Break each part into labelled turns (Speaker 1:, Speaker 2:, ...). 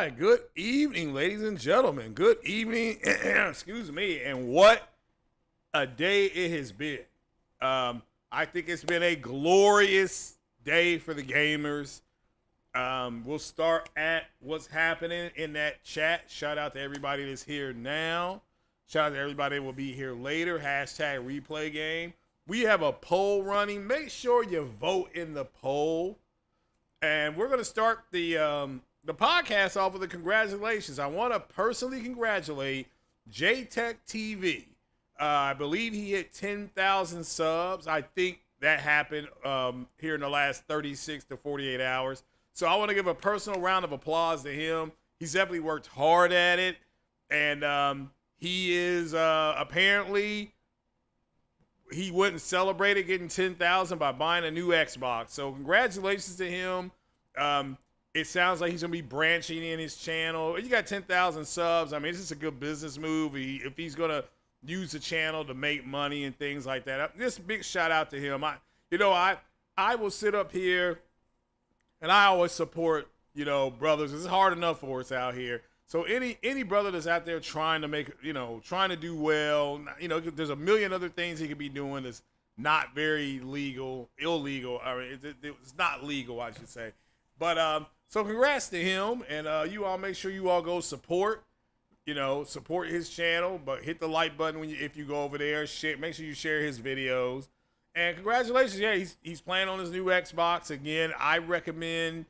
Speaker 1: right. Good evening, ladies and gentlemen. Good evening. Excuse me. And what a day it has been. I think it's been a glorious day for the gamers. We'll start at what's happening in that chat. Shout out to everybody that's here now. Shout out to everybody that will be here later. Hashtag replay game. We have a poll running. Make sure you vote in the poll. And we're going to start the podcast off with a congratulations. I want to personally congratulate JTech TV. I believe he hit 10,000 subs. I think that happened here in the last 36 to 48 hours. So I want to give a personal round of applause to him. He's definitely worked hard at it. And he is apparently, he wouldn't celebrate it getting 10,000 by buying a new Xbox. So congratulations to him. It sounds like he's going to be branching in his channel. You got 10,000 subs. I mean, it's just a good business move. If he's going to use the channel to make money and things like that. Just big shout out to him. I will sit up here and I always support, brothers. It's hard enough for us out here. So any brother that's out there trying to make, trying to do well, there's a million other things he could be doing that's not very illegal. I mean, it's not legal, I should say. But so congrats to him, and you all make sure you all go support his channel, but hit the like button if you go over there. Make sure you share his videos. And congratulations, yeah, he's playing on his new Xbox again. I recommend.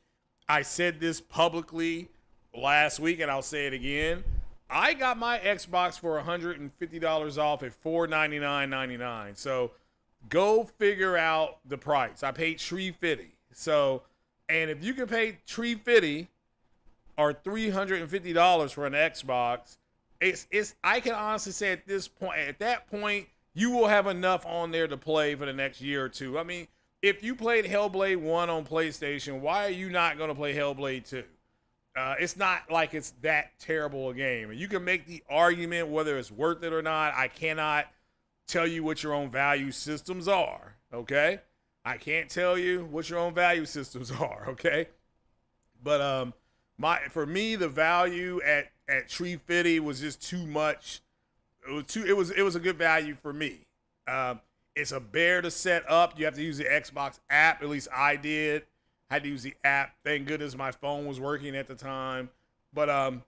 Speaker 1: I said this publicly last week, and I'll say it again. I got my Xbox for $150 off at $499.99. So go figure out the price. I paid $350. So, and if you can pay $350 or $350 for an Xbox, it's I can honestly say at that point, you will have enough on there to play for the next year or two. I mean, if you played Hellblade 1 on PlayStation, why are you not going to play Hellblade 2? It's not like it's that terrible a game. And you can make the argument whether it's worth it or not. I cannot tell you what your own value systems are, okay? I can't tell you what your own value systems are, okay? But for me, the value at $350 was just too much. It was a good value for me. It's a bear to set up. You have to use the Xbox app. At least I did. I had to use the app. Thank goodness my phone was working at the time. But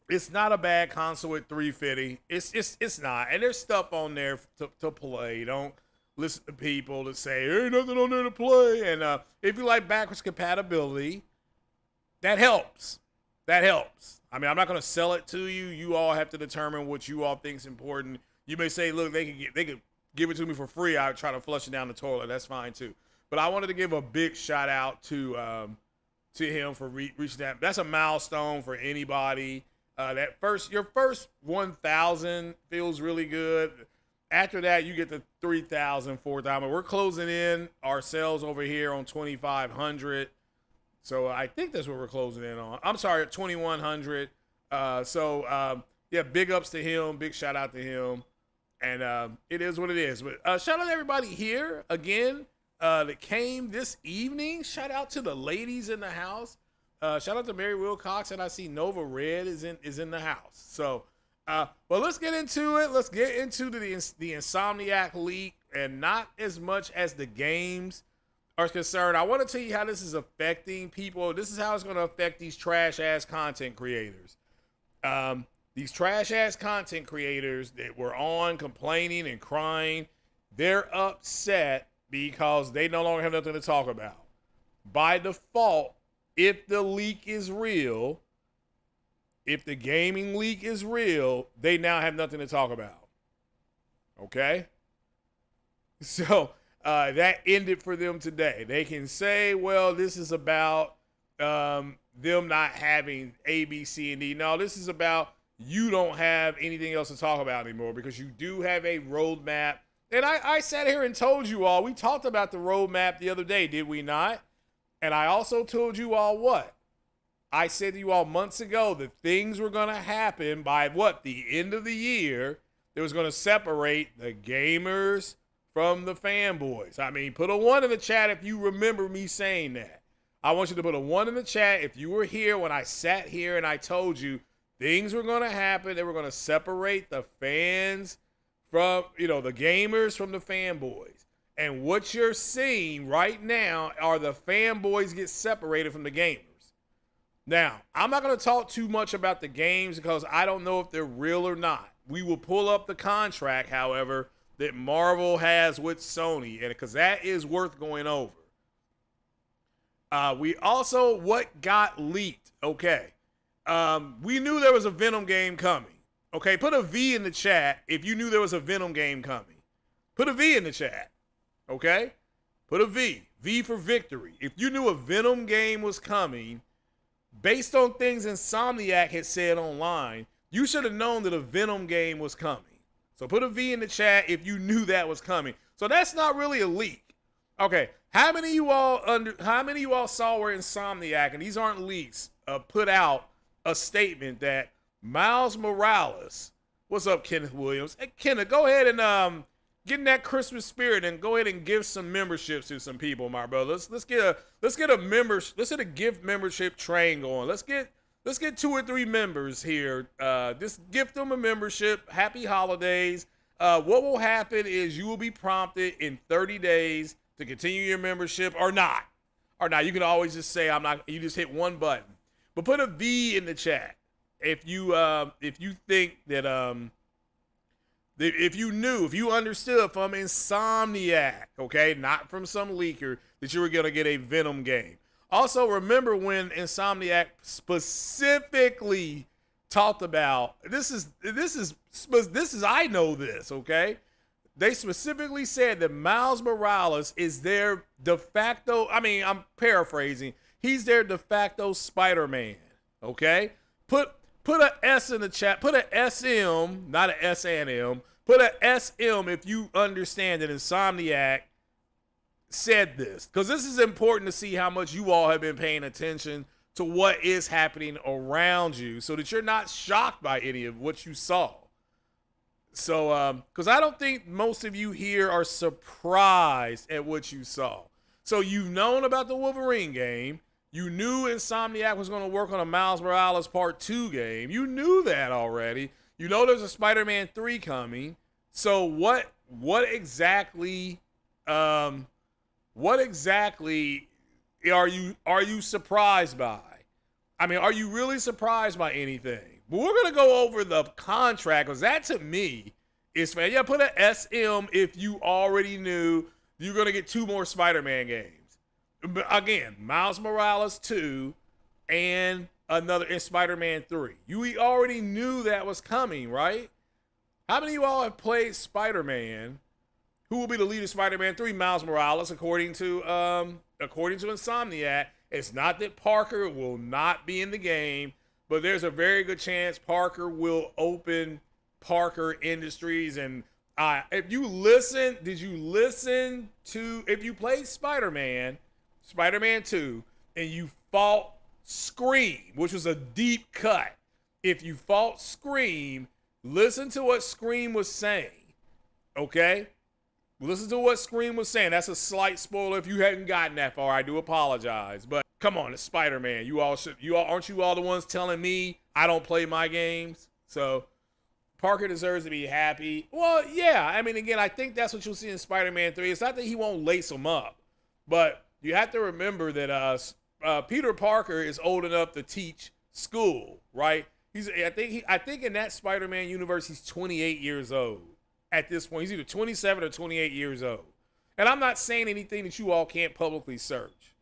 Speaker 1: it's not a bad console at $350. It's not. And there's stuff on there to play. Don't listen to people that say there ain't nothing on there to play. And if you like backwards compatibility, that helps. That helps. I mean, I'm not going to sell it to you. You all have to determine what you all think is important. You may say, look, they could give it to me for free. I would try to flush it down the toilet. That's fine too. But I wanted to give a big shout out to him for reaching that. That's a milestone for anybody. Your first 1,000 feels really good. After that, you get to 3,000, 4,000. We're closing in ourselves over here on 2,500. So I think that's what we're closing in on. I'm sorry, at 2,100. Yeah, big ups to him. Big shout out to him. And it is what it is. But shout out to everybody here again that came this evening. Shout out to the ladies in the house. Shout out to Mary Wilcox. And I see Nova Red is in the house. So, but let's get into it. Let's get into the Insomniac leak, and not as much as the games are concerned. I want to tell you how this is affecting people. This is how it's going to affect these trash ass content creators. These trash ass content creators that were on complaining and crying, they're upset because they no longer have nothing to talk about. By default, if the leak is real, if the gaming leak is real, they now have nothing to talk about. Okay? So that ended for them today. They can say, well, this is about them not having A, B, C, and D. No, this is about you don't have anything else to talk about anymore because you do have a roadmap. And I sat here and told you all, we talked about the roadmap the other day, did we not? And I also told you all what? I said to you all months ago that things were going to happen by the end of the year that was going to separate the gamers from the fanboys. I mean, put a 1 in the chat if you remember me saying that. I want you to put a 1 in the chat if you were here when I sat here and I told you things were going to happen. They were going to separate the fans from, the gamers from the fanboys. And what you're seeing right now are the fanboys get separated from the gamers. Now, I'm not going to talk too much about the games because I don't know if they're real or not. We will pull up the contract, however, that Marvel has with Sony, and because that is worth going over. We also, what got leaked? Okay. We knew there was a Venom game coming. Okay, put a V in the chat if you knew there was a Venom game coming. Put a V in the chat. Okay? Put a V. V for victory. If you knew a Venom game was coming, based on things Insomniac had said online, you should have known that a Venom game was coming. So put a V in the chat if you knew that was coming. So that's not really a leak. Okay, how many of you all saw where Insomniac, and these aren't leaks, put out a statement that Miles Morales, what's up, Kenneth Williams? Hey, Kenneth, go ahead and get in that Christmas spirit and go ahead and give some memberships to some people, my brother. Let's get a gift membership train going. Let's get 2 or 3 members here. Just gift them a membership. Happy holidays. What will happen is you will be prompted in 30 days to continue your membership or not. Or not. You can always just say I'm not. You just hit one button. But put a V in the chat if you think that if you understood from Insomniac, okay, not from some leaker, that you were gonna get a Venom game. Also, remember when Insomniac specifically talked about this is I know this, okay? They specifically said that Miles Morales is their de facto, I'm paraphrasing, he's their de facto Spider-Man, okay? Put an S in the chat, put an SM, not an S and M, put an SM if you understand that Insomniac said this, because this is important to see how much you all have been paying attention to what is happening around you so that you're not shocked by any of what you saw. So, because I don't think most of you here are surprised at what you saw. So you've known about the Wolverine game. You knew Insomniac was going to work on a Miles Morales Part 2 game. You knew that already. You know there's a Spider-Man 3 coming. So what exactly are you surprised by? Are you really surprised by anything? But we're going to go over the contract, because that to me is fair. Yeah, put an SM if you already knew you're going to get 2 more Spider-Man games. But again, Miles Morales 2 and Spider-Man 3. You already knew that was coming, right? How many of you all have played Spider-Man? Who will be the lead of Spider-Man 3? Miles Morales, according to Insomniac. It's not that Parker will not be in the game, but there's a very good chance Parker will open Parker Industries. And if you played Spider-Man 2, and you fought Scream, which was a deep cut, if you fought Scream, listen to what Scream was saying, okay? Listen to what Scream was saying. That's a slight spoiler if you hadn't gotten that far. I do apologize, but come on, it's Spider-Man. Aren't you all the ones telling me I don't play my games? So Parker deserves to be happy. Well, yeah. Again, I think that's what you'll see in Spider-Man 3. It's not that he won't lace them up, but you have to remember that Peter Parker is old enough to teach school, right? I think in that Spider-Man universe, he's 28 years old. At this point, he's either 27 or 28 years old. And I'm not saying anything that you all can't publicly search.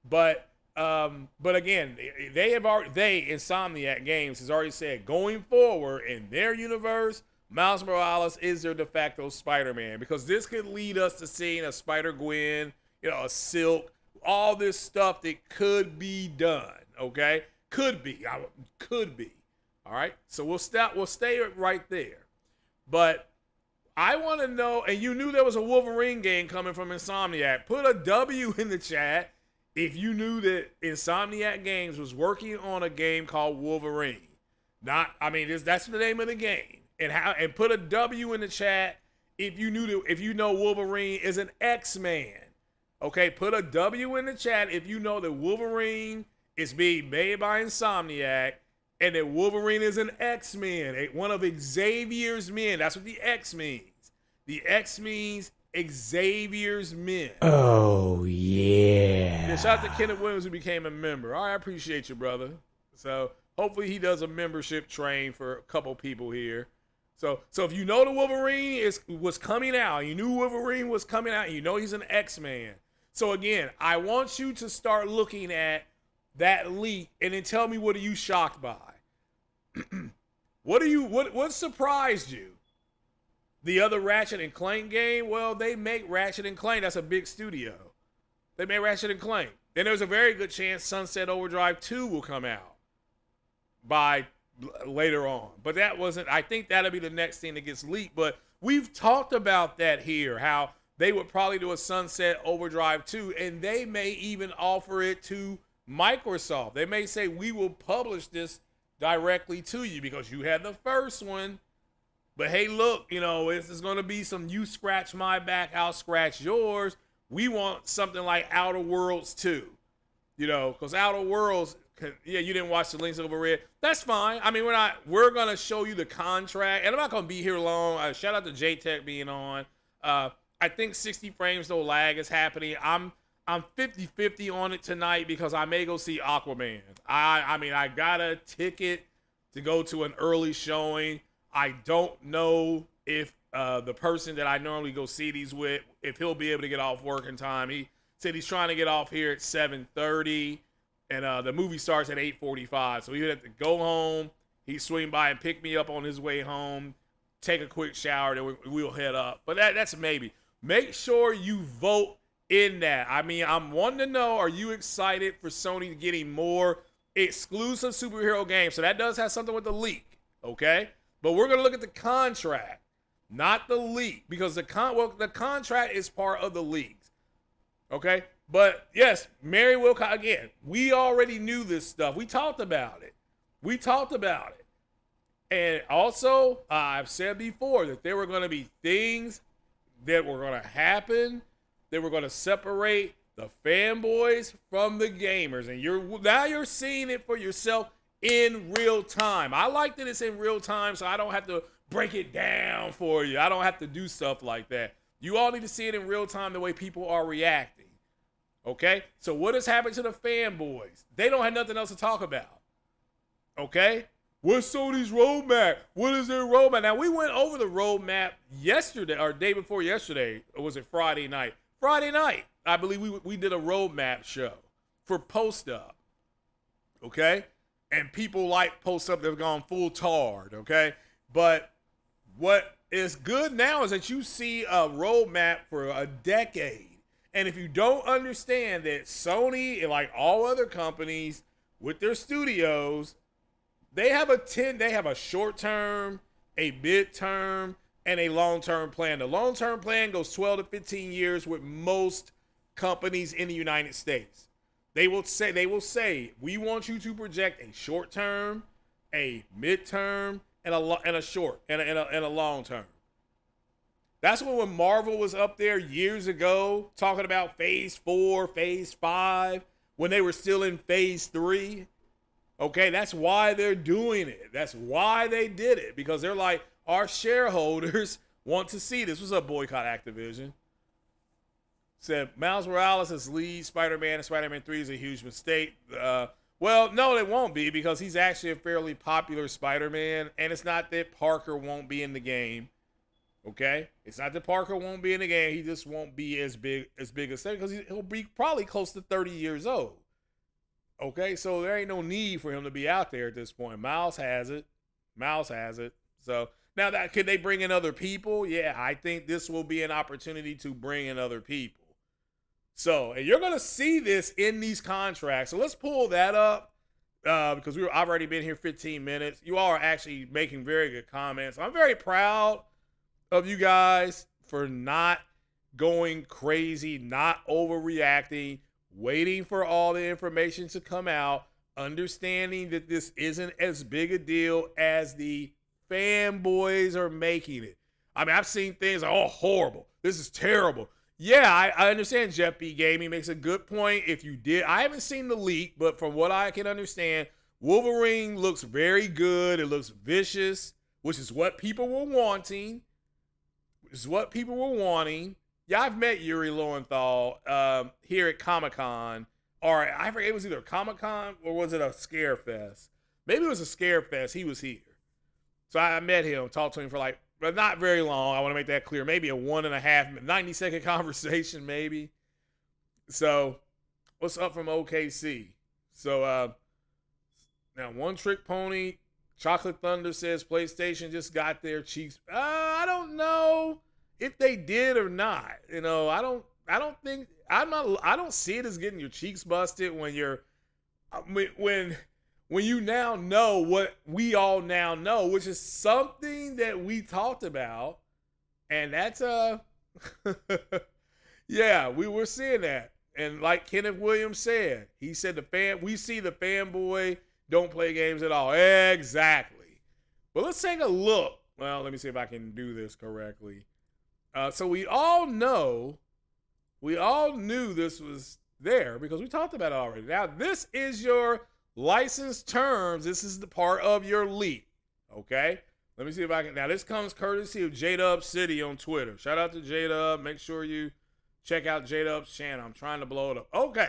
Speaker 1: But again, Insomniac Games has already said going forward in their universe, Miles Morales is their de facto Spider-Man, because this could lead us to seeing a Spider-Gwen, a Silk, all this stuff that could be done. Okay, could be. All right. So we'll stay right there. But I want to know, and you knew there was a Wolverine game coming from Insomniac. Put a W in the chat if you knew that Insomniac Games was working on a game called Wolverine. That's the name of the game. And put a W in the chat if you know Wolverine is an X-Man. Okay, put a W in the chat if you know that Wolverine is being made by Insomniac and that Wolverine is an X-Men, one of Xavier's men. That's what the X means. The X means Xavier's men.
Speaker 2: Oh, yeah.
Speaker 1: Yeah, shout out to Kenneth Williams who became a member. All right, I appreciate you, brother. So hopefully he does a membership train for a couple people here. So if you know the Wolverine was coming out, you knew Wolverine was coming out, you know he's an X-Man. So again, I want you to start looking at that leak and then tell me what are you shocked by? What surprised you? The other Ratchet and Clank game? Well, they make Ratchet and Clank. That's a big studio. They made Ratchet and Clank. Then there's a very good chance Sunset Overdrive 2 will come out by later on. But that wasn't, I think that'll be the next thing that gets leaked. But we've talked about that here, how they would probably do a Sunset Overdrive 2, and they may even offer it to Microsoft. They may say, we will publish this directly to you because you had the first one. But hey, look, you know, it's going to be some you scratch my back, I'll scratch yours. We want something like Outer Worlds 2, you know, because Outer Worlds, yeah, you didn't watch the Links Over Red. That's fine. I mean, we're going to show you the contract, and I'm not going to be here long. Shout out to J-Tech being on. I think 60 frames no lag is happening. I'm 50-50 on it tonight because I may go see Aquaman. I mean, I got a ticket to go to an early showing. I don't know if the person that I normally go see these with, if he'll be able to get off work in time. He said he's trying to get off here at 7:30, and the movie starts at 8:45. So he would have to go home. He'd swing by and pick me up on his way home, take a quick shower, then we'll head up. But that's maybe. Make sure you vote in that. I mean, I'm wanting to know, are you excited for Sony getting more exclusive superhero games? So that does have something with the leak, okay? But we're going to look at the contract, not the leak, because the contract is part of the leaks, okay? But yes, Mary Wilcox, again, we already knew this stuff. We talked about it. And also, I've said before that there were going to be things that were going to happen that were going to separate the fanboys from the gamers. And now you're seeing it for yourself in real time. I like that it's in real time, so I don't have to break it down for you. I don't have to do stuff like that. You all need to see it in real time the way people are reacting. Okay? So what has happened to the fanboys? They don't have nothing else to talk about. Okay? What's Sony's roadmap? What is their roadmap? Now, we went over the roadmap yesterday, or day before yesterday, or was it Friday night? Friday night, I believe we did a roadmap show for Post Up. Okay? And people like Post Up that have gone full tard, okay? But what is good now is that you see a roadmap for a decade. And if you don't understand that Sony, like all other companies with their studios, they have a short term, a mid term, and a long term plan. The long term plan goes 12 to 15 years with most companies in the United States. They will say, we want you to project a short term, a mid term, and a short and a long term. That's when Marvel was up there years ago talking about phase 4, phase 5, when they were still in phase 3. Okay, that's why they're doing it. That's why they did it, because they're like, our shareholders want to see this. Was a boycott Activision. Said Miles Morales as lead Spider-Man and Spider-Man 3 is a huge mistake. Well, no, it won't be, because he's actually a fairly popular Spider-Man, and it's not that Parker won't be in the game. Okay, it's not that Parker won't be in the game. He just won't be as big as because he'll be probably close to 30 years old. Okay, so there ain't no need for him to be out there at this point. Miles has it. So now, could they bring in other people? Yeah, I think this will be an opportunity to bring in other people. So, and you're going to see this in these contracts. So let's pull that up because I've already been here 15 minutes. You all are actually making very good comments. I'm very proud of you guys for not going crazy, not overreacting, waiting for all the information to come out, understanding that this isn't as big a deal as the fanboys are making it. I mean, I've seen things like, oh, horrible. This is terrible. Yeah, I understand Jeff B. Gaming makes a good point. If you did, I haven't seen the leak, but from what I can understand, Wolverine looks very good. It looks vicious, which is what people were wanting. Yeah, I've met Yuri Lowenthal here at Comic Con, or I forget, it was either Comic Con or was it a Scare Fest? Maybe it was a Scare Fest. He was here, so I met him, talked to him for like, but not very long. I want to make that clear. Maybe a 1.5, 90-second conversation, maybe. So, what's up from OKC? So, now One Trick Pony, Chocolate Thunder says PlayStation just got their cheeks. I don't know if they did or not. You know, I don't see it as getting your cheeks busted when you're when you now know what we all now know, which is something that we talked about, and that's yeah, we were seeing that. And like Kenneth Williams said, he said we see the fanboy don't play games at all. Exactly. But let's take a look. Well, let me see if I can do this correctly. So we all knew this was there because we talked about it already. Now, this is your license terms. This is the part of your leak. Okay? Let me see if I can. Now, this comes courtesy of J-Dub City on Twitter. Shout out to J-Dub. Make sure you check out J-Dub's channel. I'm trying to blow it up. Okay.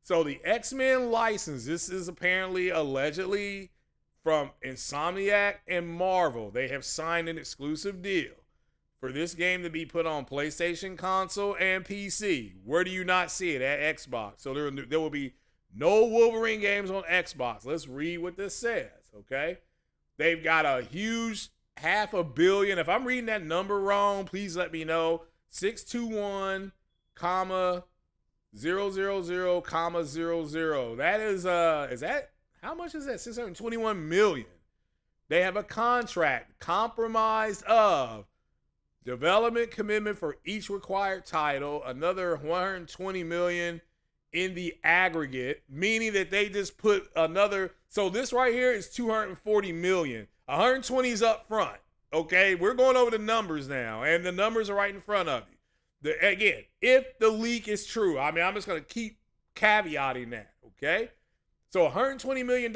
Speaker 1: So the X-Men license, this is apparently allegedly from Insomniac and Marvel. They have signed an exclusive deal for this game to be put on PlayStation console and PC. Where do you not see it? At Xbox. So there will be no Wolverine games on Xbox. Let's read what this says, okay? They've got a huge $500 million. If I'm reading that number wrong, please let me know. 621, 000, 00. That is that, how much is that? 621 million. They have a contract compromised of development commitment for each required title, another 120 million in the aggregate, meaning that they just put another. So this right here is 240 million. 120 is up front. Okay, we're going over the numbers now, and the numbers are right in front of you. Again, if the leak is true, I mean, I'm just going to keep caveating that. Okay, so $120 million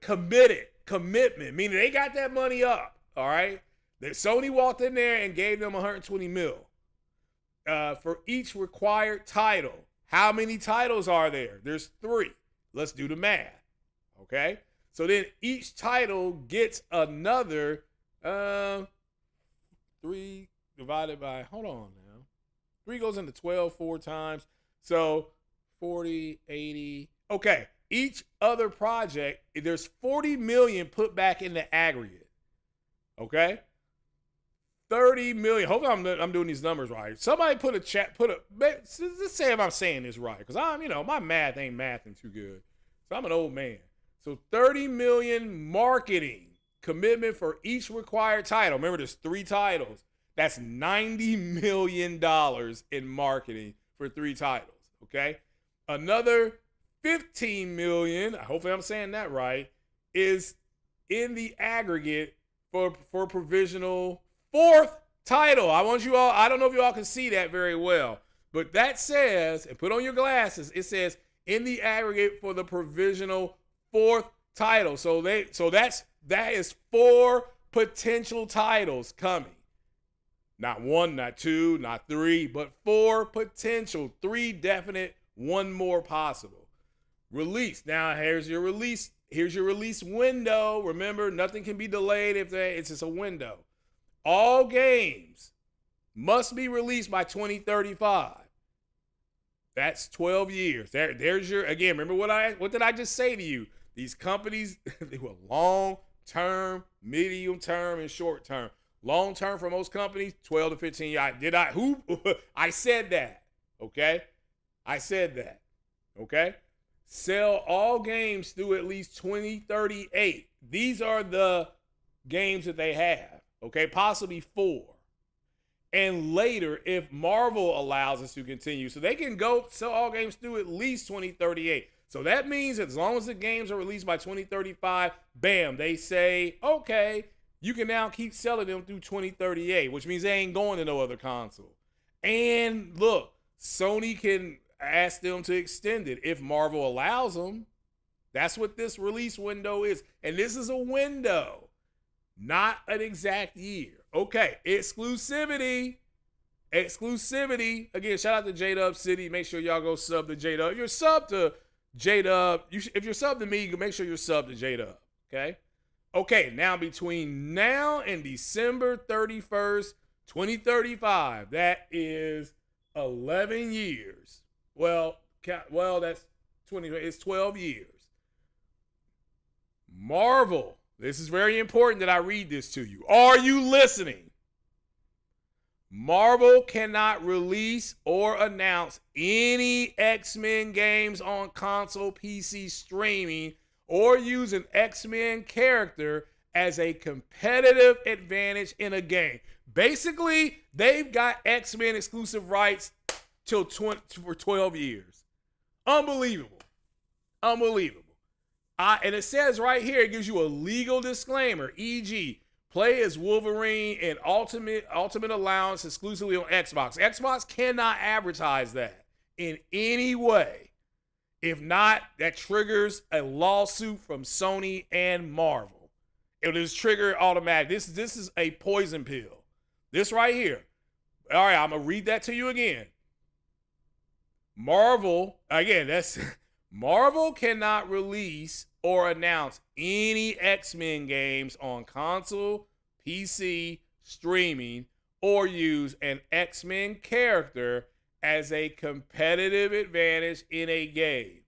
Speaker 1: commitment, meaning they got that money up. All right, that Sony walked in there and gave them 120 mil for each required title. How many titles are there? There's 3. Let's do the math. Okay, so then each title gets another 3 divided by, hold on now. 3 goes into 12 4 times. So 40, 80. Okay. Each other project, there's 40 million put back in the aggregate. Okay. 30 million. Hopefully I'm doing these numbers right. Somebody let's say if I'm saying this right. Because my math ain't mathing too good. So I'm an old man. So 30 million marketing commitment for each required title. Remember, there's 3 titles. That's $90 million in marketing for 3 titles, okay? Another 15 million, hopefully I'm saying that right, is in the aggregate for provisional 4th title. I don't know if you all can see that very well, but that says, and put on your glasses, it says in the aggregate for the provisional 4th title. So that is 4 potential titles coming. Not 1, not 2, not 3, but 4 potential. 3 definite, 1 more possible. Release. Now here's your release. Here's your release window. Remember, nothing can be delayed if it's just a window. All games must be released by 2035. That's 12 years. There's your, again, remember what did I just say to you? These companies, they were long term, medium term, and short term. Long term for most companies, 12 to 15 years. I said that. Okay? I said that. Okay? Sell all games through at least 2038. These are the games that they have. Okay? Possibly 4. And later, if Marvel allows us to continue, so they can go sell all games through at least 2038. So that means as long as the games are released by 2035, bam, they say, okay, you can now keep selling them through 2038, which means they ain't going to no other console. And look, Sony can ask them to extend it if Marvel allows them. That's what this release window is. And this is a window, not an exact year. Okay, exclusivity. Exclusivity. Again, shout out to J-Dub City. Make sure y'all go sub to J-Dub. If you're sub to J-Dub, if you're sub to me, make sure you're sub to J-Dub. Okay? Okay, now between now and December 31st, 2035, that is 11 years. Well, that's 20. It's 12 years. Marvel, this is very important that I read this to you. Are you listening? Marvel cannot release or announce any X-Men games on console, PC streaming, or use an X-Men character as a competitive advantage in a game. Basically, they've got X-Men exclusive rights for 12 years. Unbelievable. Unbelievable. And it says right here, it gives you a legal disclaimer, e.g., play as Wolverine and Ultimate Alliance exclusively on Xbox. Xbox cannot advertise that in any way. If not, that triggers a lawsuit from Sony and Marvel. It is triggered automatic. This is a poison pill. This right here. All right, I'm going to read that to you again. Marvel cannot release or announce any X-Men games on console, PC, streaming, or use an X-Men character as a competitive advantage in a game.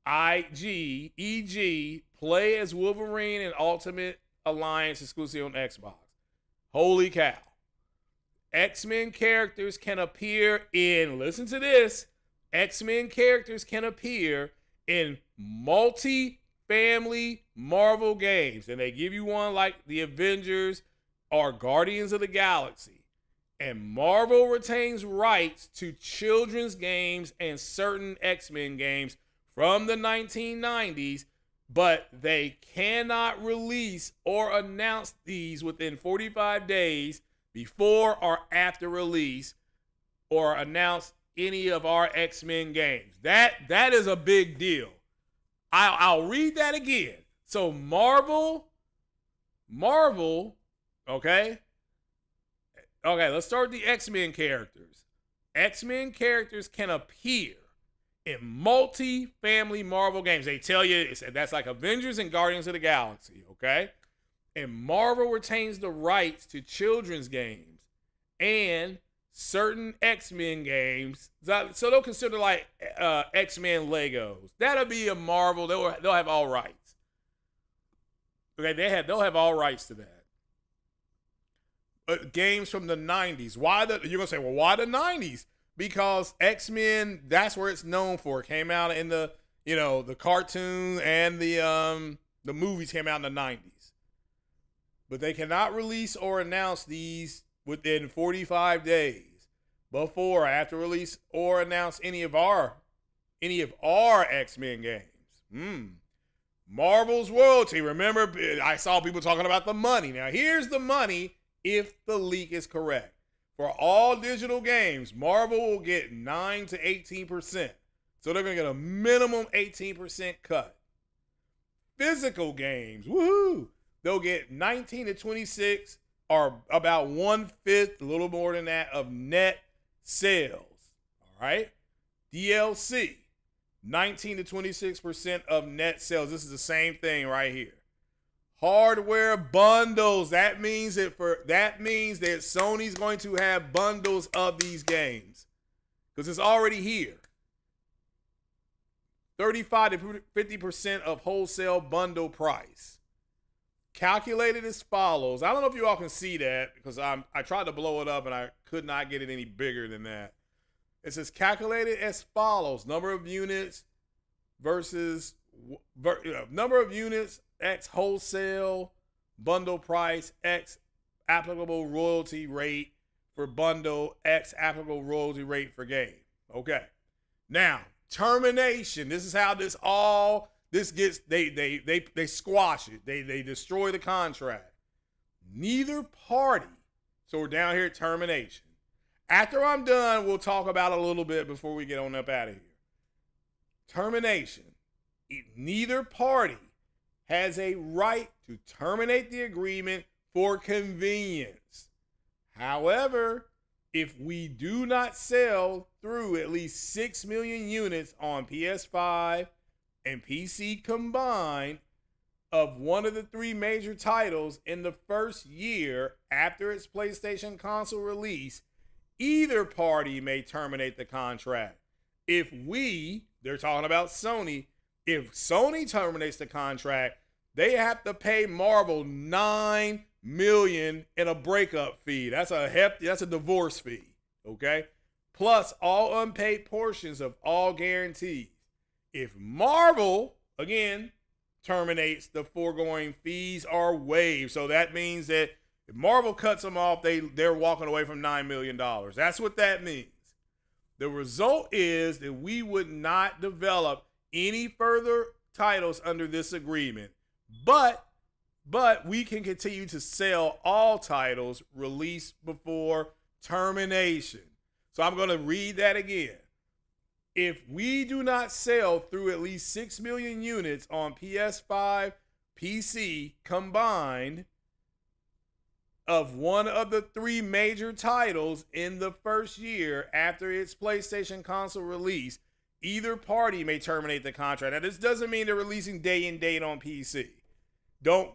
Speaker 1: E.g., play as Wolverine and Ultimate Alliance exclusively on Xbox. Holy cow. X-Men characters can appear in, listen to this, X-Men characters can appear in multi-family Marvel games. And they give you one like the Avengers or Guardians of the Galaxy. And Marvel retains rights to children's games and certain X-Men games from the 1990s, but they cannot release or announce these within 45 days before or after release or announce any of our X-Men games. That is a big deal. I'll read that again. So Marvel, okay, let's start with the X-Men characters. X-Men characters can appear in multi-family Marvel games. They tell you that's like Avengers and Guardians of the Galaxy, okay? And Marvel retains the rights to children's games and certain X-Men games. So they'll consider like X-Men Legos. That'll be a Marvel. They'll have all rights. Okay, they'll have all rights to that. Games from the 90s. You're going to say, well, why the 90s? Because X-Men, that's where it's known for. It came out in the cartoon and the movies came out in the 90s. But they cannot release or announce these within 45 days before or after release or announce any of our X-Men games. Marvel's royalty. Remember, I saw people talking about the money. Now, here's the money if the leak is correct. For all digital games, Marvel will get 9 to 18%. So they're going to get a minimum 18% cut. Physical games, woohoo! They'll get 19 to 26 or about 1/5, a little more than that, of net sales. All right? DLC, 19 to 26% of net sales. This is the same thing right here. Hardware bundles. That means that Sony's going to have bundles of these games because it's already here. 35 to 50% of wholesale bundle price. Calculated as follows. I don't know if you all can see that because I tried to blow it up and I could not get it any bigger than that. It says calculated as follows. Number of units versus number of units X wholesale bundle price X applicable royalty rate for bundle X applicable royalty rate for game. Okay. Now, termination. This is how this gets they squash it. They destroy the contract. Neither party. So we're down here at termination. After I'm done, we'll talk about it a little bit before we get on up out of here. Termination. Neither party has a right to terminate the agreement for convenience. However, if we do not sell through at least 6 million units on PS5 and PC combined of one of the three major titles in the first year after its PlayStation console release, either party may terminate the contract. If they're talking about Sony, if Sony terminates the contract, they have to pay Marvel $9 million in a breakup fee. That's a divorce fee, okay? Plus all unpaid portions of all guarantees. If Marvel, again, terminates, the foregoing fees are waived. So that means that if Marvel cuts them off, they're walking away from $9 million. That's what that means. The result is that we would not develop any further titles under this agreement, but we can continue to sell all titles released before termination. So I'm going to read that again. If we do not sell through at least 6 million units on PS5, PC combined of one of the three major titles in the first year after its PlayStation console release, either party may terminate the contract. Now, this doesn't mean they're releasing day and date on PC. Don't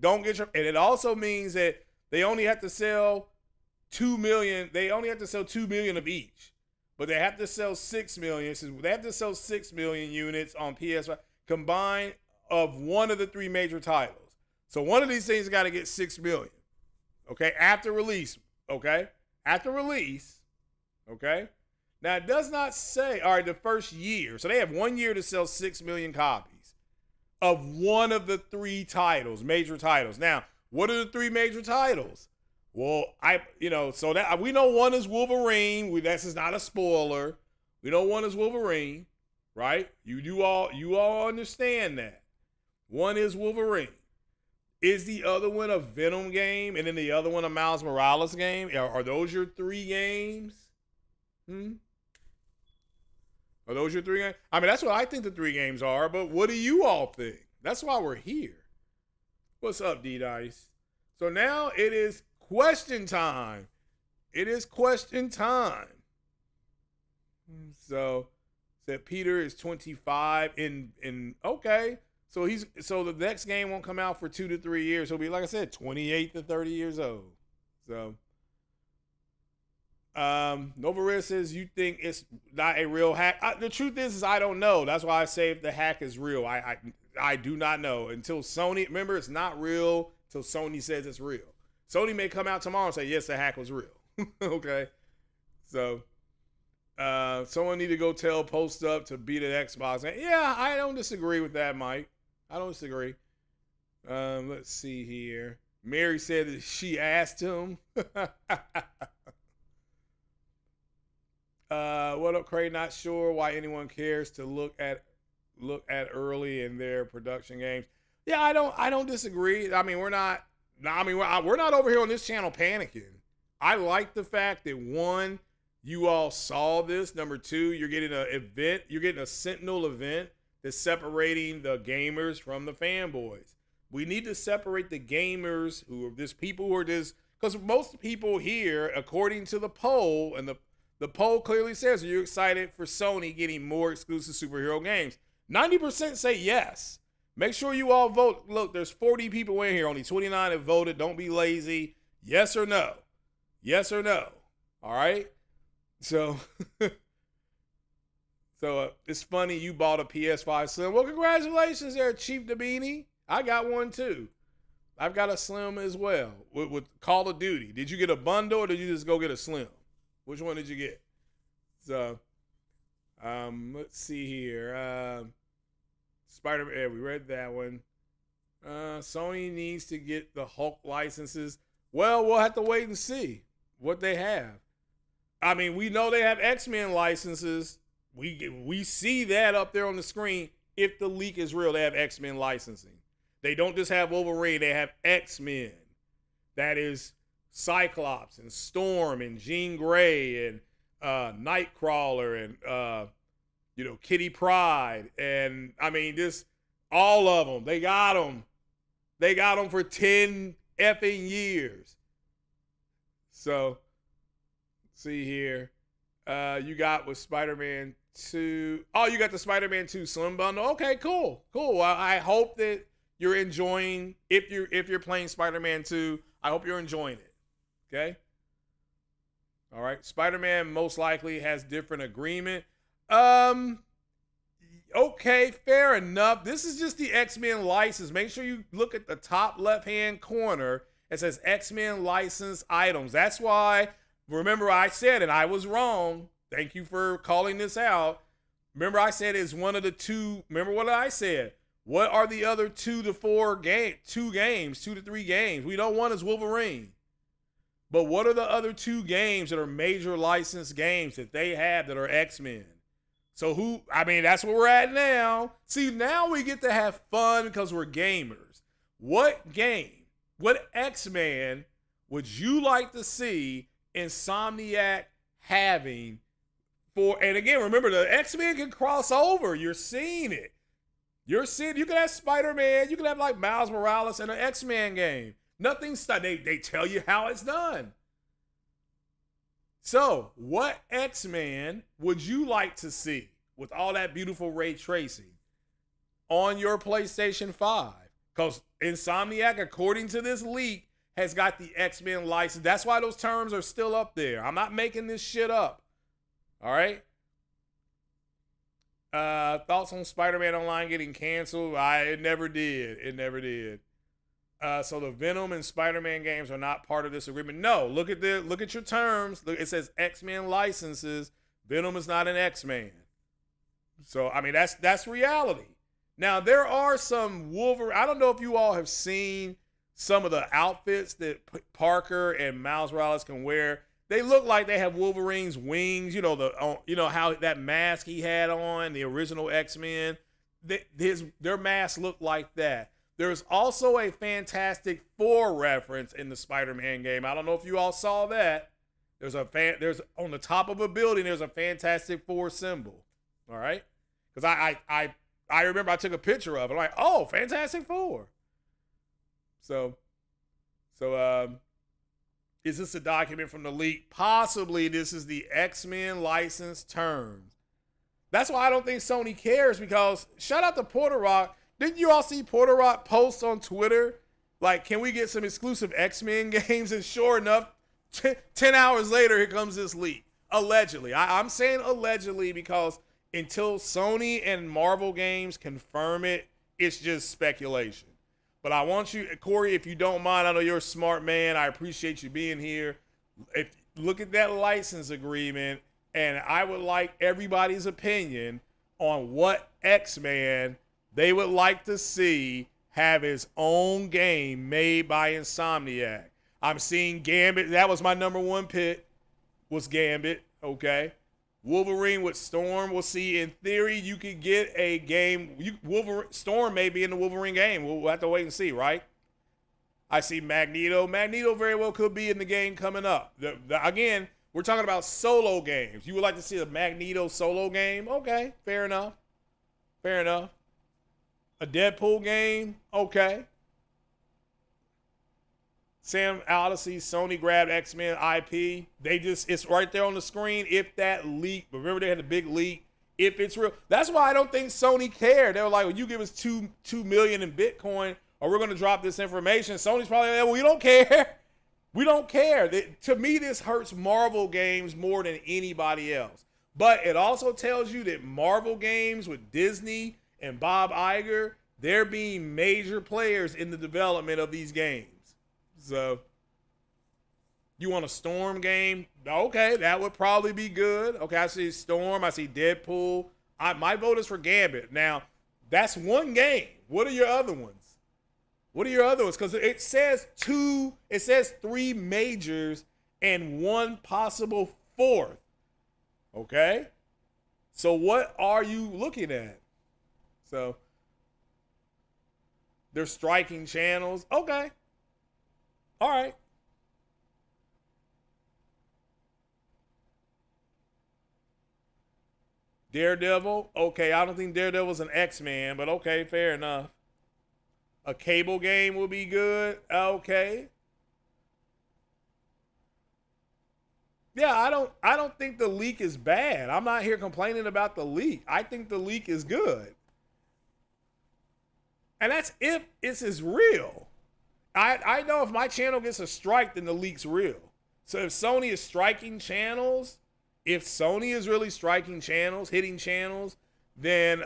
Speaker 1: get your. And it also means that they only have to sell 2 million. They only have to sell 2 million of each, but they have to sell 6 million. So they have to sell 6 million units on PS5 combined of one of the three major titles. So one of these things got to get 6 million. Okay, after release. Okay, after release. Okay. Now, it does not say, all right, the first year. So they have 1 year to sell 6 million copies of one of the three titles, major titles. Now, what are the three major titles? Well, so that we know one is Wolverine. This is not a spoiler. We know one is Wolverine, right? You all understand that. One is Wolverine. Is the other one a Venom game and then the other one a Miles Morales game? Are those your three games? Are those your three games? I mean, that's what I think the three games are, but what do you all think? That's why we're here. What's up, D-Dice? So now it is question time. It is question time. So said Peter is 25 in okay. So the next game won't come out for 2 to 3 years. He'll be, like I said, 28 to 30 years old. So Nova Red says you think it's not a real hack. The truth is I don't know. That's why I say if the hack is real. I do not know until Sony. Remember, it's not real until Sony says it's real. Sony may come out tomorrow and say yes, the hack was real. Okay, so someone need to go tell Post Up to beat an Xbox. Yeah, I don't disagree with that, Mike. I don't disagree. Let's see here. Mary said that she asked him. What up, Cray? Not sure why anyone cares to look at early in their production games. Yeah, I don't disagree. I mean, we're not over here on this channel panicking. I like the fact that one, you all saw this. Number two, you're getting an event. You're getting a Sentinel event that's separating the gamers from the fanboys. We need to separate the gamers people who are just, because most people here, according to the poll, and the poll clearly says, are you excited for Sony getting more exclusive superhero games? 90% say yes. Make sure you all vote. Look, there's 40 people in here. Only 29 have voted. Don't be lazy. Yes or no? Yes or no? All right? So, it's funny you bought a PS5 Slim. Well, congratulations there, Chief Dabini. I got one too. I've got a Slim as well with Call of Duty. Did you get a bundle or did you just go get a Slim? Which one did you get? So, let's see here. Spider-Man, yeah, we read that one. Sony needs to get the Hulk licenses. Well, we'll have to wait and see what they have. I mean, we know they have X-Men licenses. We see that up there on the screen. If the leak is real, they have X-Men licensing. They don't just have Wolverine. They have X-Men. That is Cyclops and Storm and Jean Grey and Nightcrawler and Kitty Pryde, and I mean just all of them. They got them. They got them for 10 effing years. So, see here. You got with Spider-Man 2. Oh, you got the Spider-Man 2 Slim Bundle. Okay, cool. I hope that you're enjoying, if you're playing Spider-Man 2, I hope you're enjoying it. Okay? All right. Spider-Man most likely has different agreement. Okay, fair enough. This is just the X-Men license. Make sure you look at the top left-hand corner. It says X-Men license items. That's why, remember I said, and I was wrong. Thank you for calling this out. Remember I said it's one of the two. Remember what I said? What are the other 2 to 3 games? We know one is Wolverine. But what are the other 2 games that are major licensed games that they have that are X-Men? So that's where we're at now. See, now we get to have fun because we're gamers. What X-Men would you like to see Insomniac having and again, remember the X-Men can cross over. You're seeing it. You can have Spider-Man, you can have like Miles Morales in an X-Men game. Nothing's they tell you how it's done. So, what X-Men would you like to see with all that beautiful ray tracing on your PlayStation 5? Because Insomniac, according to this leak, has got the X-Men license. That's why those terms are still up there. I'm not making this shit up. All right? Thoughts on Spider-Man Online getting canceled? It never did. So the Venom and Spider-Man games are not part of this agreement. No, look at your terms. Look, it says X-Men licenses. Venom is not an X-Man. So I mean that's reality. Now there are some Wolverine. I don't know if you all have seen some of the outfits that Parker and Miles Morales can wear. They look like they have Wolverine's wings. You know how that mask he had on the original X-Men. Their masks look like that. There's also a Fantastic Four reference in the Spider-Man game. I don't know if you all saw that. There's on the top of a building. There's a Fantastic Four symbol. All right, because I remember I took a picture of it. I'm like, oh, Fantastic Four. So, is this a document from the leak? Possibly. This is the X-Men license terms. That's why I don't think Sony cares. Because shout out to Porter Rock. Didn't you all see Porter Rock post on Twitter? Like, can we get some exclusive X-Men games? And sure enough, 10 hours later, here comes this leak. Allegedly. I'm saying allegedly because until Sony and Marvel games confirm it, it's just speculation. But I want you, Corey, if you don't mind, I know you're a smart man. I appreciate you being here. Look at that license agreement, and I would like everybody's opinion on what X-Men they would like to see have his own game made by Insomniac. I'm seeing Gambit. That was my number 1 pick, was Gambit, okay? Wolverine with Storm. We'll see. In theory, you could get a game. Storm may be in the Wolverine game. We'll have to wait and see, right? I see Magneto. Magneto very well could be in the game coming up. Again, we're talking about solo games. You would like to see a Magneto solo game? Okay, fair enough. A Deadpool game? Okay. Sam Odyssey, Sony grabbed X-Men IP. It's right there on the screen. If that leak, remember they had a big leak. If it's real, that's why I don't think Sony cared. They were like, well, you give us $2 million in Bitcoin, or we're going to drop this information. Sony's probably like, well, we don't care. We don't care. To me, this hurts Marvel games more than anybody else. But it also tells you that Marvel games with Disney and Bob Iger, they're being major players in the development of these games. So, you want a Storm game? Okay, that would probably be good. Okay, I see Storm. I see Deadpool. My vote is for Gambit. Now, that's one game. What are your other ones? Because it says 3 majors and 1 possible 4th. Okay? So, what are you looking at? So, they're striking channels. Okay. All right. Daredevil. Okay, I don't think Daredevil's an X-Man, but okay, fair enough. A Cable game will be good. Okay. Yeah, I don't think the leak is bad. I'm not here complaining about the leak. I think the leak is good. And that's if this is real. I know if my channel gets a strike, then the leak's real. So if Sony is striking channels, if Sony is really striking channels, hitting channels, then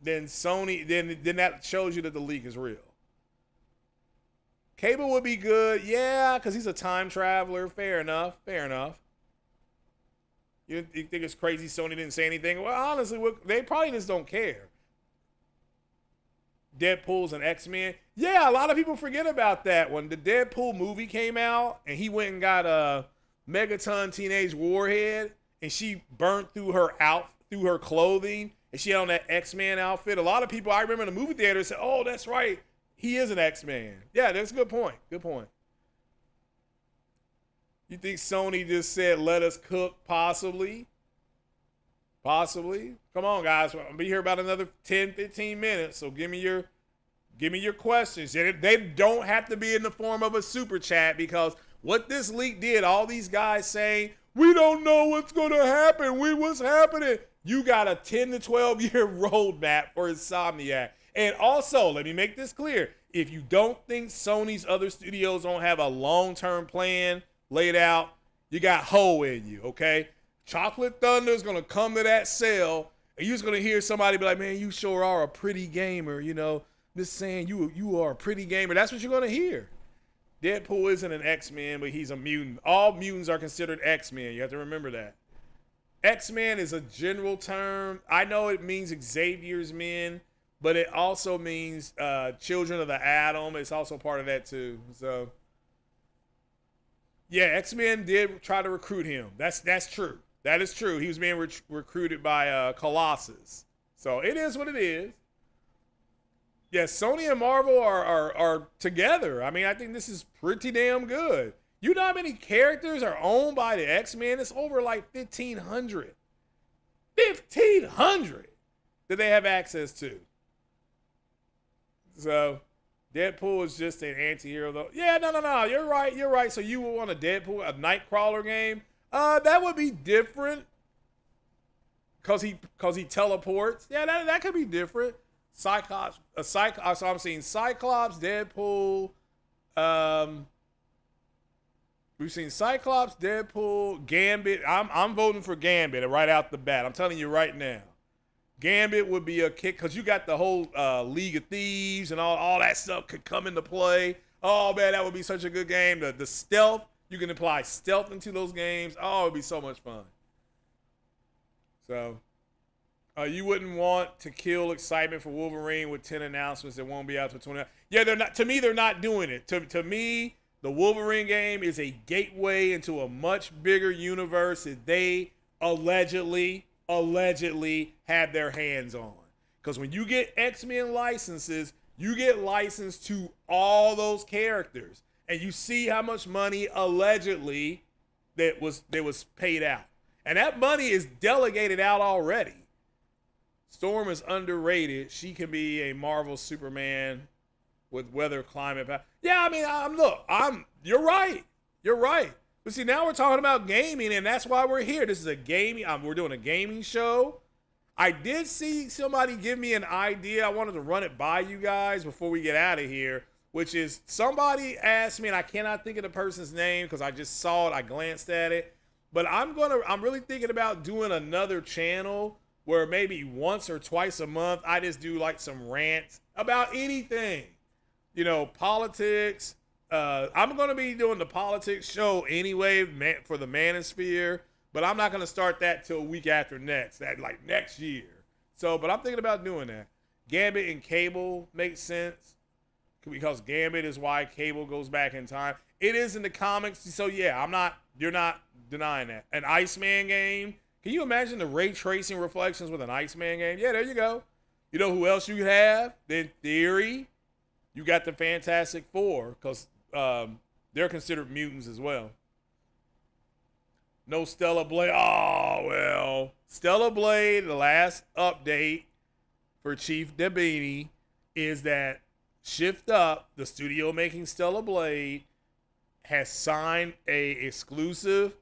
Speaker 1: Sony then that shows you that the leak is real. Cable would be good, yeah, because he's a time traveler. Fair enough. Fair enough. You think it's crazy Sony didn't say anything? Well, honestly, they probably just don't care. Deadpool's an X-Men. Yeah, a lot of people forget about that. When the Deadpool movie came out and he went and got a Megaton Teenage Warhead and she burnt through her clothing and she had on that X-Men outfit. A lot of people I remember in the movie theater said, "Oh, that's right. He is an X-Man." Yeah, that's a good point. Good point. You think Sony just said, "Let us cook"? Possibly. Possibly. Come on, guys. I'll be here about another 10, 15 minutes. So give me your questions. They don't have to be in the form of a super chat, because what this leak did, all these guys saying, "We don't know what's going to happen. What's happening?" You got a 10 to 12 year roadmap for Insomniac. And also, let me make this clear. If you don't think Sony's other studios don't have a long-term plan laid out, you got hoe in you, okay? Chocolate Thunder is going to come to that sale, and you're just going to hear somebody be like, "Man, you sure are a pretty gamer, just saying you are a pretty gamer." That's what you're going to hear. Deadpool isn't an X-Men, but he's a mutant. All mutants are considered X-Men. You have to remember that. X-Men is a general term. I know it means Xavier's men, but it also means children of the atom. It's also part of that too. So, yeah, X-Men did try to recruit him. That's true. That is true. He was being recruited by Colossus. So it is what it is. Yes, Sony and Marvel are together. I mean, I think this is pretty damn good. You know how many characters are owned by the X-Men? It's over like 1,500. 1,500 that they have access to. So Deadpool is just an anti-hero, though. Yeah, no. You're right. So you would want a Deadpool, a Nightcrawler game? That would be different. Cause he teleports. Yeah, that could be different. Cyclops, so I'm seeing Cyclops, Deadpool. We've seen Cyclops, Deadpool, Gambit. I'm voting for Gambit right out the bat. I'm telling you right now. Gambit would be a kick, because you got the whole League of Thieves and all that stuff could come into play. Oh, man, that would be such a good game. The stealth, you can apply stealth into those games. Oh, it would be so much fun. So, you wouldn't want to kill excitement for Wolverine with 10 announcements that won't be out till 20. Yeah, they're not. To me, they're not doing it. To me, the Wolverine game is a gateway into a much bigger universe that they allegedly have their hands on. Because when you get X-Men licenses, you get licensed to all those characters, and you see how much money allegedly that was paid out, and that money is delegated out already. Storm is underrated. She can be a Marvel Superman with weather, climate. Yeah, I mean, you're right. You're right. But see, now we're talking about gaming, and that's why we're here. This is a gaming. We're doing a gaming show. I did see somebody give me an idea. I wanted to run it by you guys before we get out of here, which is somebody asked me, and I cannot think of the person's name because I just saw it. I glanced at it. But I'm really thinking about doing another channel where maybe once or twice a month, I just do like some rants about anything, politics. I'm going to be doing the politics show anyway for the Manosphere, but I'm not going to start that till a week after next, like next year. So, but I'm thinking about doing that. Gambit and Cable makes sense because Gambit is why Cable goes back in time. It is in the comics, so yeah, you're not denying that. An Iceman game. Can you imagine the ray tracing reflections with an Iceman game? Yeah, there you go. You know who else you have? In theory, you got the Fantastic Four, because they're considered mutants as well. No Stellar Blade. Oh, well. Stellar Blade, the last update for Chief Debini is that Shift Up, the studio making Stellar Blade, has signed a exclusive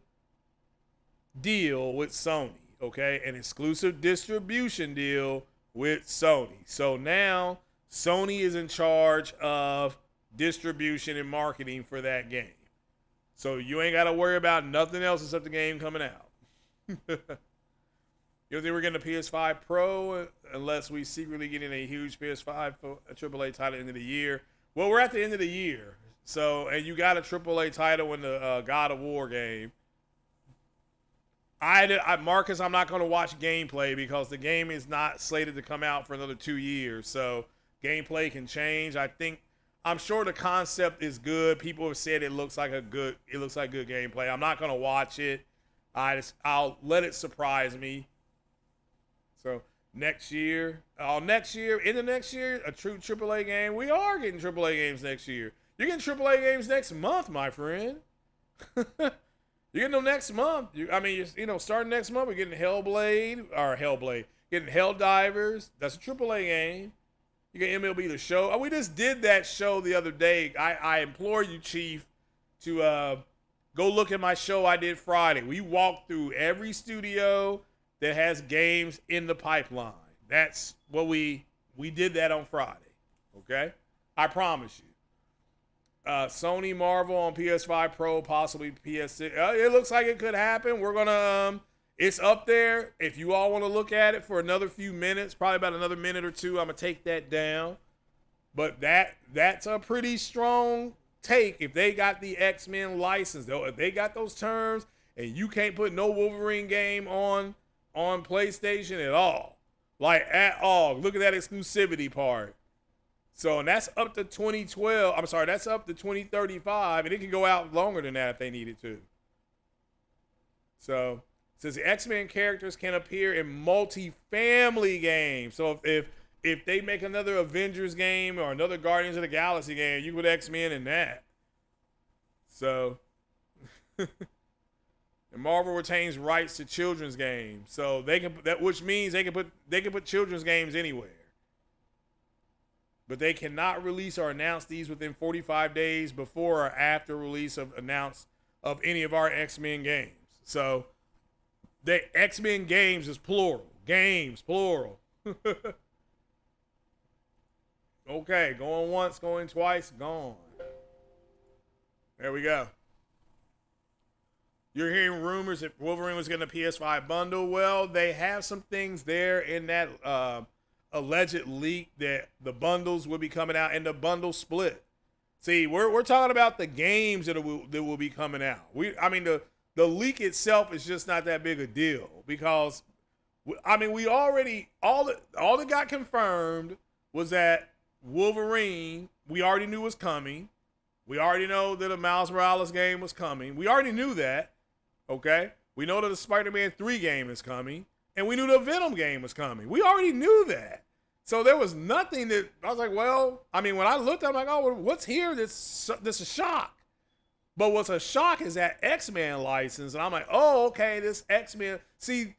Speaker 1: deal with Sony, okay? An exclusive distribution deal with Sony. So now Sony is in charge of distribution and marketing for that game. So you ain't got to worry about nothing else except the game coming out. You don't think we're getting a PS5 Pro unless we secretly get in a huge PS5 for a AAA title at the end of the year? Well, we're at the end of the year. So, and you got a AAA title in the God of War game. Marcus, I'm not going to watch gameplay because the game is not slated to come out for another 2 years. So gameplay can change. I'm sure the concept is good. People have said it looks like good gameplay. I'm not going to watch it. I'll let it surprise me. So next year, a true AAA game. We are getting AAA games next year. You're getting AAA games next month, my friend. You're getting them next month. Starting next month, we're getting getting Helldivers. That's a AAA game. You get MLB The Show. Oh, we just did that show the other day. I implore you, Chief, to go look at my show I did Friday. We walked through every studio that has games in the pipeline. That's what we did that on Friday. Okay? I promise you. Sony Marvel on PS5 Pro, possibly PS6. It looks like it could happen. We're gonna it's up there. If you all want to look at it for another few minutes, probably about another minute or two, I'm gonna take that down. But that's a pretty strong take. If they got the X-Men license, though, if they got those terms, and you can't put no Wolverine game on PlayStation at all, like at all. Look at that exclusivity part. So, and that's up to 2012. I'm sorry, that's up to 2035, and it can go out longer than that if they needed to. So, it says the X-Men characters can appear in multi-family games. So, if they make another Avengers game or another Guardians of the Galaxy game, you put X-Men in that. So, and Marvel retains rights to children's games, so they can which means they can put children's games anywhere. But they cannot release or announce these within 45 days before or after release of any of our X-Men games. So the X-Men games is plural. Games, plural. Okay, going once, going twice, gone. There we go. You're hearing rumors that Wolverine was getting a PS5 bundle. Well, they have some things there in that alleged leak that the bundles will be coming out and the bundle split. See, we're talking about the games that will be coming out. The leak itself is just not that big a deal because we already all that got confirmed was that Wolverine we already knew was coming. We already know that a Miles Morales game was coming. We already knew that. Okay, we know that the Spider-Man 3 game is coming. And we knew the Venom game was coming. We already knew that. So there was nothing that I was like, well, when I looked, I'm like, oh, what's here? This is a shock. But what's a shock is that X-Men license. And I'm like, oh, okay, this X-Men. See,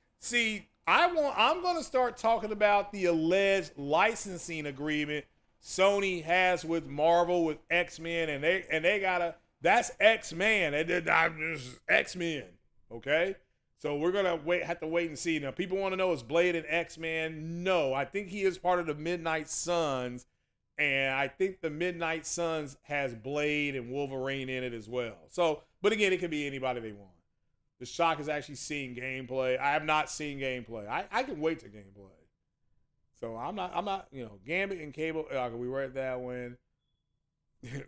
Speaker 1: I'm going to start talking about the alleged licensing agreement Sony has with Marvel with X-Men. And they that's X-Men. That's X-Men. Okay. So we're gonna have to wait and see. Now, people want to know, is Blade an X-Man? No, I think he is part of the Midnight Suns, and I think the Midnight Suns has Blade and Wolverine in it as well. So, but again, it can be anybody they want. The shock is actually seeing gameplay. I have not seen gameplay. I can wait to gameplay. So I'm not. Gambit and Cable. We read that one.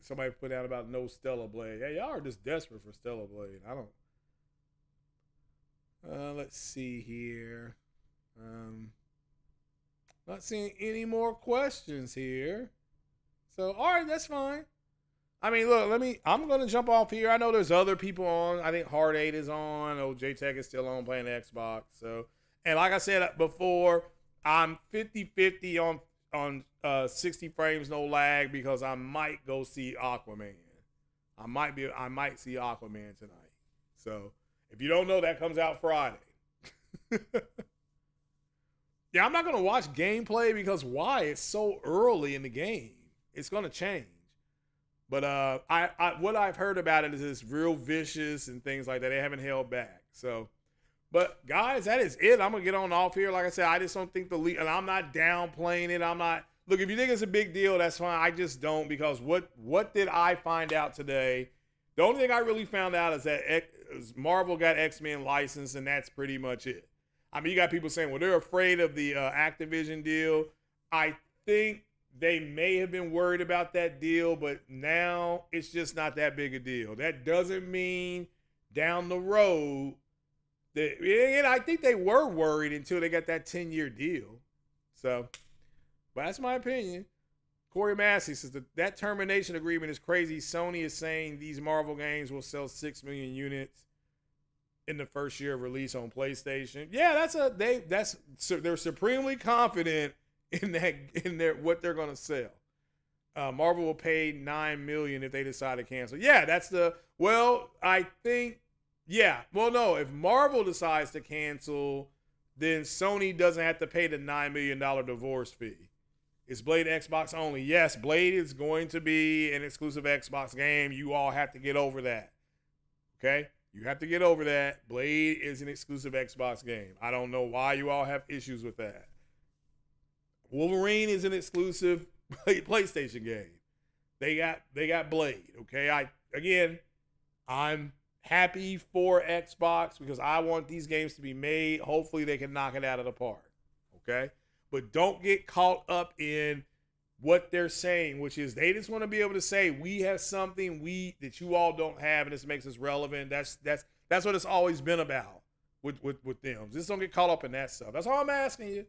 Speaker 1: Somebody put out about no Stellar Blade. Yeah, y'all are just desperate for Stellar Blade. I don't. Let's see here. Not seeing any more questions here. So, all right, that's fine. Look, I'm going to jump off here. I know there's other people on. I think Hard 8 is on. Oh, J-Tech is still on playing Xbox. So, and like I said before, I'm 50-50 on 60 frames, no lag, because I might go see Aquaman. I might see Aquaman tonight. So, If you don't know, that comes out Friday. Yeah, I'm not going to watch gameplay because why? It's so early in the game. It's going to change. But what I've heard about it is it's real vicious and things like that. They haven't held back. So, but guys, that is it. I'm gonna get on off here. Like I said, I just don't think the league, and I'm not downplaying it. I'm not. Look, if you think it's a big deal, that's fine. I just don't, because what did I find out today? The only thing I really found out is that Marvel got X-Men licensed, and that's pretty much it. I mean, you got people saying, well, they're afraid of the Activision deal. I think they may have been worried about that deal, but now it's just not that big a deal. That doesn't mean down the road that, and I think they were worried until they got that 10-year deal. So, but that's my opinion. Corey Massey says that termination agreement is crazy. Sony is saying these Marvel games will sell 6 million units in the first year of release on PlayStation. Yeah, they're supremely confident in their what they're gonna sell. Marvel will pay $9 million if they decide to cancel. Yeah, I think, yeah. Well, no, if Marvel decides to cancel, then Sony doesn't have to pay the $9 million divorce fee. Is Blade Xbox only? Yes, Blade is going to be an exclusive Xbox game. You all have to get over that. Okay? You have to get over that. Blade is an exclusive Xbox game. I don't know why you all have issues with that. Wolverine is an exclusive PlayStation game. They got Blade. Okay. I'm happy for Xbox because I want these games to be made. Hopefully they can knock it out of the park. Okay. But don't get caught up in what they're saying, which is they just want to be able to say we have something that you all don't have, and this makes us relevant. That's what it's always been about with them. Just don't get caught up in that stuff. That's all I'm asking you.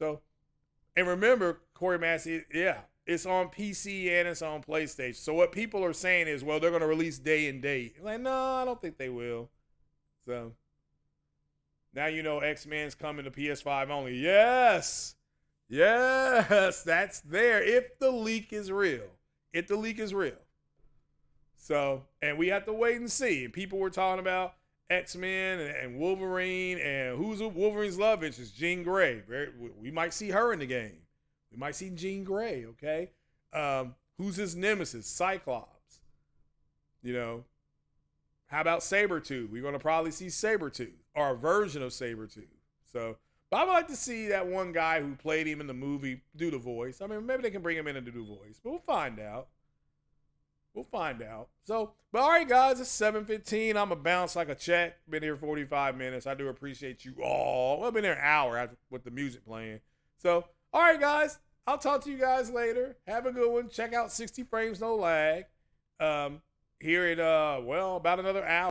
Speaker 1: So, and remember, Corey Massey, yeah, it's on PC and it's on PlayStation. So what people are saying is, well, they're going to release day and date. Like, no, I don't think they will. So now you know X-Men's coming to PS5 only. Yes, that's there. If the leak is real. So, and we have to wait and see. And people were talking about X-Men and Wolverine, and who's Wolverine's love interest? Jean Grey. We might see her in the game. We might see Jean Grey, okay? Who's his nemesis? Cyclops. You know, how about Sabretooth? We're going to probably see Sabretooth, or a version of Sabretooth. So, but I would like to see that one guy who played him in the movie do the voice. I mean, maybe they can bring him in and do the voice, but we'll find out. So, but all right, guys, it's 7:15. I'm going to bounce like a check. Been here 45 minutes. I do appreciate you all. Well, I've been there an hour with the music playing. So, all right, guys, I'll talk to you guys later. Have a good one. Check out 60 Frames No Lag. Here at, about another hour.